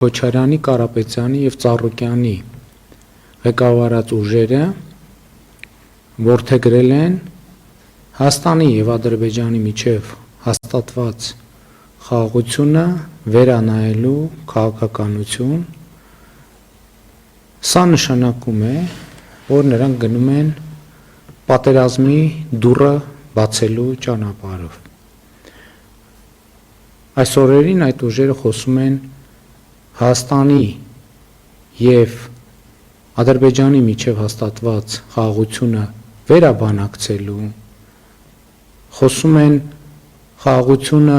Քոչարյանի, Կարապետյանի և Ծառուկյանի ղեկավարած ուժերը որդեգրել են Հայաստանի և Ադրբեջանի միջև հաստատված խաղաղությունը վերանայելու քաղաքականություն։ Սա նշանակում է, որ նրանք գնում են պատերազմի դուռը բացելու ճանապարհով։ Այս օրերին այդ ուժերը խոսում են Հայաստանի և Ադրբեջանի միջև հաստատված խաղաղությունը վերաբանակցելու, խոսում են խաղաղությունը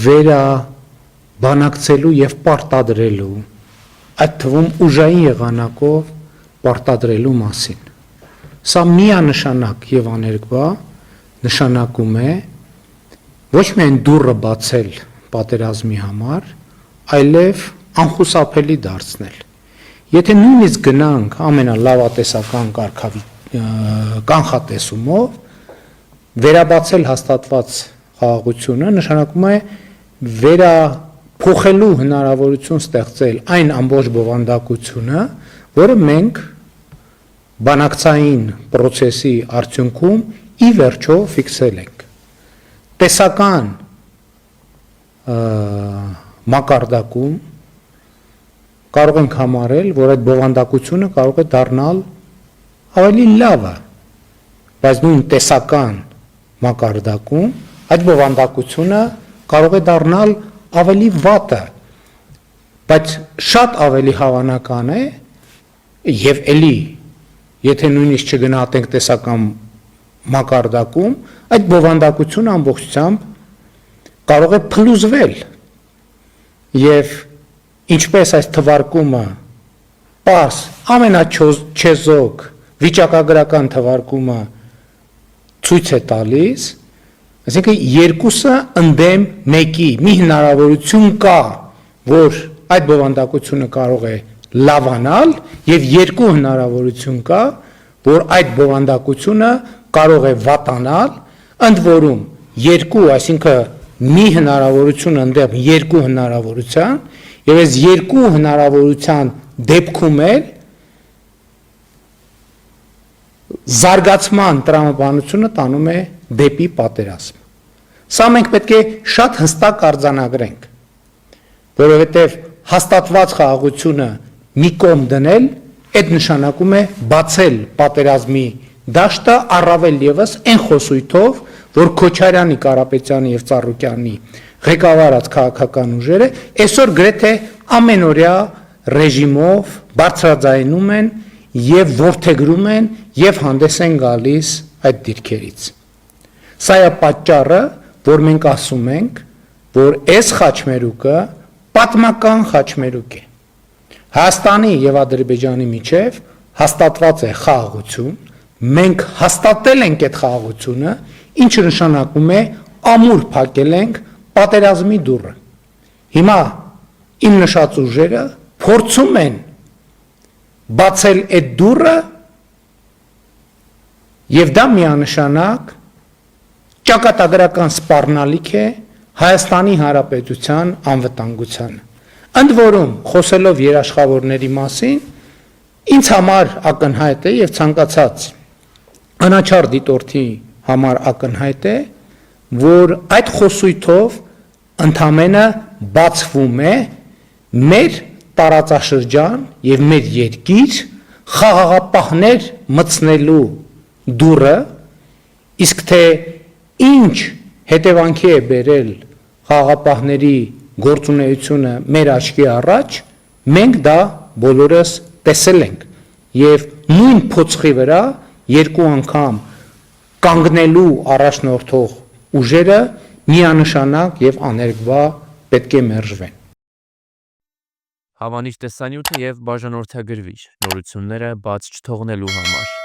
վերաբանակցելու և պարտադրելու, այդ թվում ուժային եղանակով պարտադրելու մասին։ Սա միանշանակ և աներկբա նշանակում է ոչ միայն դուռը բացել պատերազմի համար, այլև անխուսափելի դարձնել։ Եթե նույնիսկ գնանք ամենալավատեսական կանխատեսումով, վերաբացել հաստատված խաղաղությունը նշանակում է վերափոխելու հնարավորություն ստեղծել այն ամբողջ բովանդակությունը, որը մենք բանակցային պրոցեսի արդյունքում ի վերջո ֆիքսել ենք։ Տեսական մակարդակում կարող ենք համարել, որ այդ բովանդակությունը կարող է դառնալ ավելի լավը, բայց նույն տեսական մակարդակում այդ բովանդակությունը կարող է դառնալ ավելի վատը, բայց շատ ավելի հավանական է և էլի, եթե նույնիսկ չգնահատենք տեսական մակարդակում, այդ բովանդակությունը ամբողջությամբ կարող է փլուզվել և ինչպես այս թվարկումը պարզ ամենաչեզոք վիճակագրական թվարկումը ցույց է տալիս, այսինքն երկուսը ընդդեմ մեկի, մի հնարավորություն կա, որ այդ բովանդակությունը կարող է լավանալ և երկու հնարավորություն կա, որ այդ բովանդակությունը կարող է վատանալ, ընդ որում երկու, այսինքն մի հնարավորություն ընդդեմ երկու հնարավորության, և այս երկու հնարավորության դեպքում էլ զարգացման տրամաբանությունը տանում է դեպի պատերազմ։ Սա մենք պետք է շատ հստակ արձանագրենք, որովհետև հաստատված խաղաղությունը մի կողմ դնել, այդ նշանակում է բացել պատերազմի դաշտը առավել ևս այն խոսույթով, որ Քոչարյանի, Կարապետյանի և Ծառուկյանի ղեկավարած քաղաքական ուժերը այսօր գրեթե ամենօրյա ռեժիմով բարձրաձայնում են և որդեգրում են և հանդես են գալիս այդ դիրքերից։ Սա է պատճառը, որ մենք ասում ենք, որ այս խաչմերուկը պատմական խաչմերուկ է։ Հայաստանի և Ադրբեջանի միջև հաստատված է խաղաղություն, մենք հաստատել ենք այդ խաղաղությունը, ինչը նշանակում է ամուր փակել ենք պատերազմի դուռը։ Հիմա իմ նշած ուժերը փորձում են բացել այդ դուռը և դա միանշանակ ճակատագրական սպառնալիք է Հայաստանի Հանրապետության անվտանգությանը։ Ընդ որում, խոսելով երաշխավորների մասին, ինձ համար ակնհայտ է և ցանկացած անաչառ դիտորդի համար ակնհայտ է, որ այդ խոսույթով ընդամենը բացվում է մեր տարածաշրջան և մեր երկիր խաղաղապահներ մտցնելու դուռը, իսկ թե ինչ հետևանքի է բերել խաղաղապահների գործունեությունը մեր աչքի առաջ, մենք դա բոլորս տեսել ենք և նույն փոცხի վրա երկու անգամ կանգնելու առաջնորդող ուժերը միանշանակ և աներկբա պետք է մերժվեն։ Հավանիչ տեսանյութը և բաժանորդագրվիչ նորությունները բաց չթողնելու համար